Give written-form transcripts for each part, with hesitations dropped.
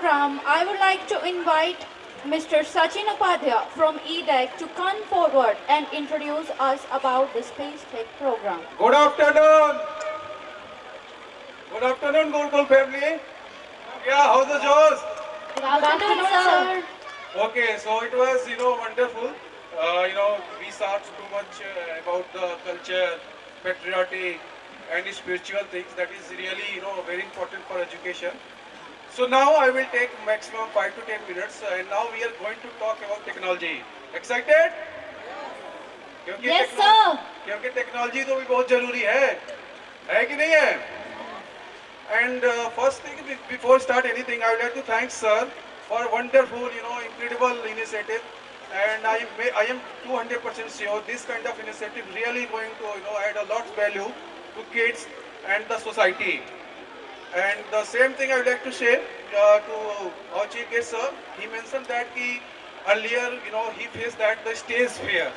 program, I would like to invite Mr. Sachin Upadhyay from EDEC to come forward and introduce us about the Space Tech program. Good afternoon. Good afternoon, Gurukul family. Yeah, how's the shows? Good afternoon, sir. Okay, so it was, wonderful. We start too much about the culture, patriotic, and spiritual things. That is really, very important for education. So now I will take maximum 5 to 10 minutes, and now we are going to talk about technology. Excited? Yes, sir. क्योंकि technology तो भी बहुत जरूरी है कि नहीं है? And first thing, before start anything, I would like to thank sir for wonderful, incredible initiative. And I am 200% sure this kind of initiative really going to, add a lot of value to kids and the society. And the same thing I would like to say to our chief guest sir. He mentioned that earlier, he faced that the stage fear,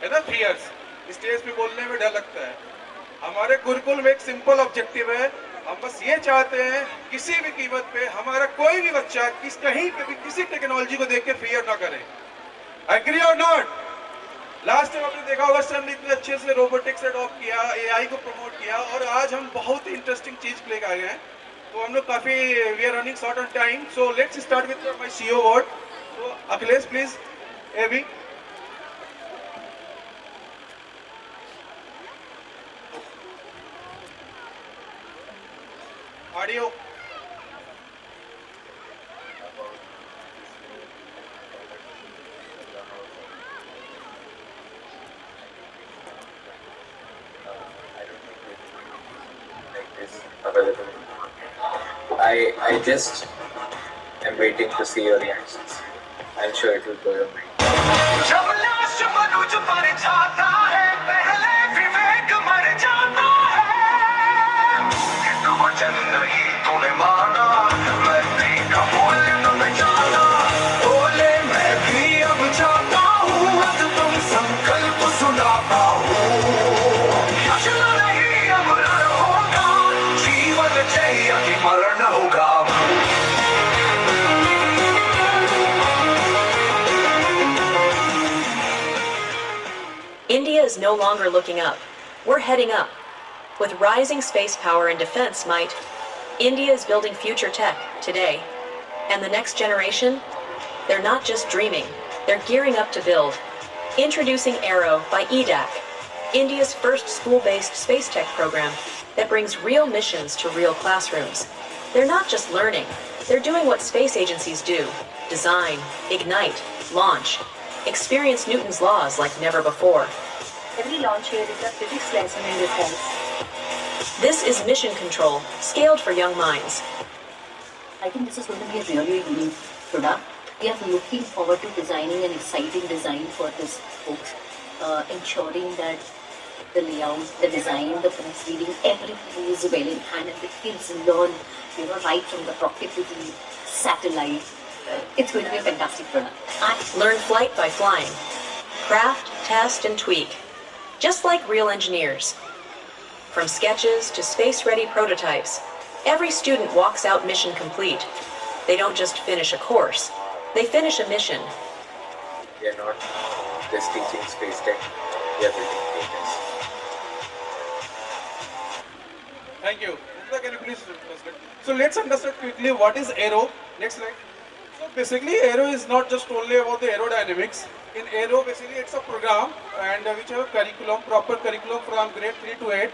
है ना, fears. Stage पे बोलने में डर लगता है. हमारे गुरुकुल में एक सिंपल ऑब्जेक्टिव है. हम बस ये चाहते हैं किसी भी कीमत पे हमारा कोई भी बच्चा कहीं पे भी किसी टेक्नोलॉजी को देख के फियर ना करे. एग्री और नॉट? लास्ट टाइम आपने देखा होगा सर ने इतने अच्छे से रोबोटिक्स अडॉप्ट किया, एआई को प्रमोट किया, और आज हम बहुत ही इंटरेस्टिंग चीज लेकर आ गए हैं. तो हम लोग काफी we are running short on time. So let's start with my CEO word. So Akhilesh please. AV audio. Available. I just am waiting to see your reactions. I'm sure it will blow your mind. जब लाश मनुज पर जाता है, पहले विवेक मर जाता है. तू वचन नहीं तूने माना, मैं तेरा बोले न मैं जाना. बोले मैं भी अब जाता हूँ, अब तुम संकल्प सुनाता हूँ. योजना नहीं अब रण होगा, जीवन चाहिए कि मरण होगा. India is no longer looking up. We're heading up. With rising space power and defense might, India is building future tech today. And the next generation, they're not just dreaming, they're gearing up to build. Introducing Aero by EDAC, India's first school-based space tech program that brings real missions to real classrooms. They're not just learning, they're doing what space agencies do: design, ignite, launch, experience Newton's laws like never before. Every launch here is a physics lesson in disguise. This is Mission Control, scaled for young minds. I think this is going to be a really unique product. We are looking forward to designing an exciting design for this book, ensuring that the layout, the design, the proofreading, everything is well in hand and the kids learn, right from the productivity, satellite. It's going to be a fantastic product. Learn flight by flying. Craft, test, and tweak. Just like real engineers. From sketches to space-ready prototypes, every student walks out mission complete. They don't just finish a course, they finish a mission. We are not just teaching space tech, we are building futures. Thank you. Can you please translate? So let's understand quickly what is Aero. Next slide. So basically Aero is not just only about the aerodynamics. In Aero basically it's a program and which have a curriculum, proper curriculum from grade 3 to 8.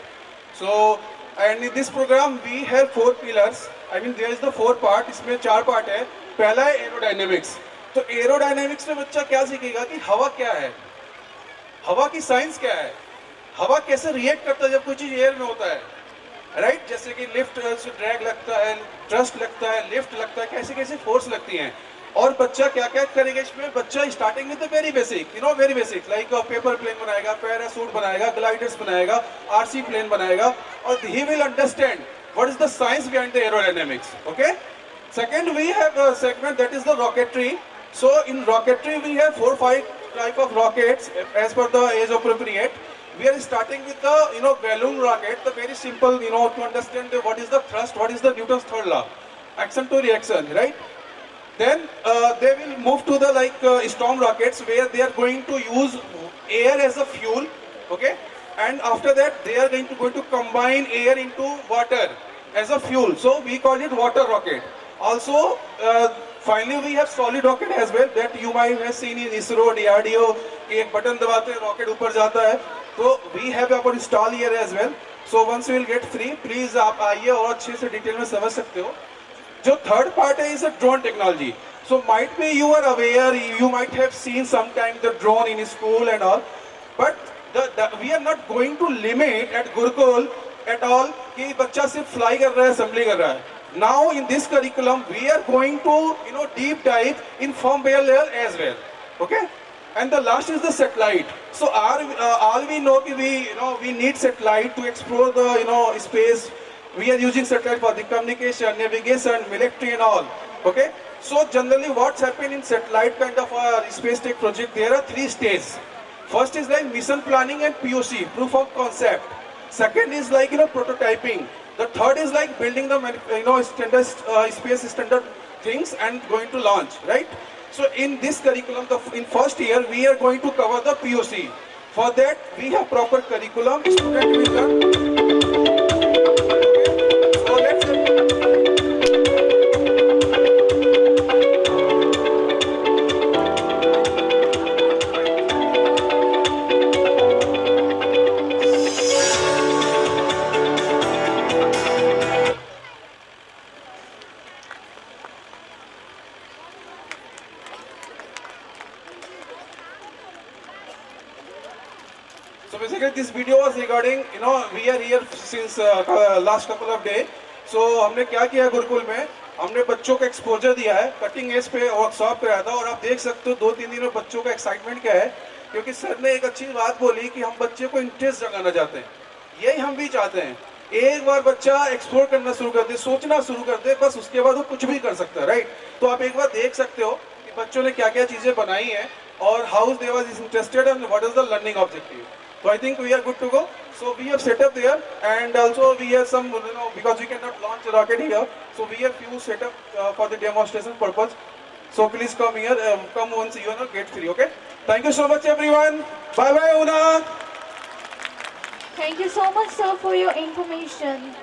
So and in this program we have 4 pillars. I mean there is the 4 part. इसमें 4 part है. पहला है aerodynamics. तो aerodynamics में बच्चा क्या सीखेगा कि हवा क्या है, हवा की साइंस क्या है, हवा कैसे रिएक्ट करता है जब कोई चीज एयर में होता है, राइट? जैसे कि लिफ्ट से ड्रैग लगता है, थ्रस्ट लगता है, लिफ्ट लगता है, कैसे कैसे फोर्स लगती हैं. और बच्चा क्या क्या करेगा इसमें? बच्चा स्टार्टिंग में तो very basic, very basic like paper plane बनाएगा, पैरासूट बनाएगा, ग्लाइडर्स बनाएगा, आरसी प्लेन बनाएगा, और he will understand what is the science behind the aerodynamics. Okay. Second, we have a segment that is the rocketry. So in rocketry we have 4-5 type of rockets as per the age appropriate. We are starting with the balloon rocket, the very simple to understand what is the thrust, what is the Newton's third law, action to reaction, right? Then they will move to the storm rockets where they are going to use air as a fuel, okay? And after that they are going to combine air into water as a fuel. So we call it water rocket. Also, finally we have solid rocket as well that you might have seen in ISRO, DRDO. एक button दबाते हैं rocket ऊपर जाता है. तो we have our install here as well. So once you will get free, please आप आइए और अच्छे से डिटेल में समझ सकते हो. जो third part is a drone technology. So might be you are aware, you might have seen sometime the drone in school and all, but we are not going to limit at Gurukul at all कि बच्चा सिर्फ fly कर रहा है, assembly कर रहा है. Now in this curriculum we are going to deep dive in firmware layer as well. Okay. And the last is the satellite. So all we know we need satellite to explore the space. We are using satellite for the communication, navigation, military and all. Okay. So generally what's happened in satellite kind of a space tech project, there are 3 stages. First is like mission planning and POC, proof of concept. Second is like prototyping. The third is like building the standard space standard things and going to launch, right? So in this curriculum, in first year, we are going to cover the POC. For that, we have proper curriculum. Student will learn. So let's. So basically this video was regarding, we are here since last couple of days. So हमने क्या किया गुरुकुल में, हमने बच्चों को exposure दिया है, cutting edge पे वर्कशॉप कराया था और आप देख सकते हो 2-3 दिन में बच्चों का एक्साइटमेंट क्या है, क्योंकि सर ने एक अच्छी बात बोली कि हम बच्चे को इंटरेस्ट जगाना चाहते हैं. यही हम भी चाहते हैं. एक बार बच्चा एक्सप्लोर करना शुरू कर दे, सोचना शुरू कर दे, बस उसके बाद वो कुछ भी कर सकता है, राइट? तो आप एक बार देख सकते हो कि बच्चों ने क्या क्या चीजें बनाई हैं और how they was interested and what is the learning objective. So I think we are good to go. So we have set up there, and also we have some, because we cannot launch a rocket here, so we have few set up for the demonstration purpose. So please come here, come once you are get free, okay? Thank you so much everyone. Bye bye Una. Thank you so much, sir, for your information.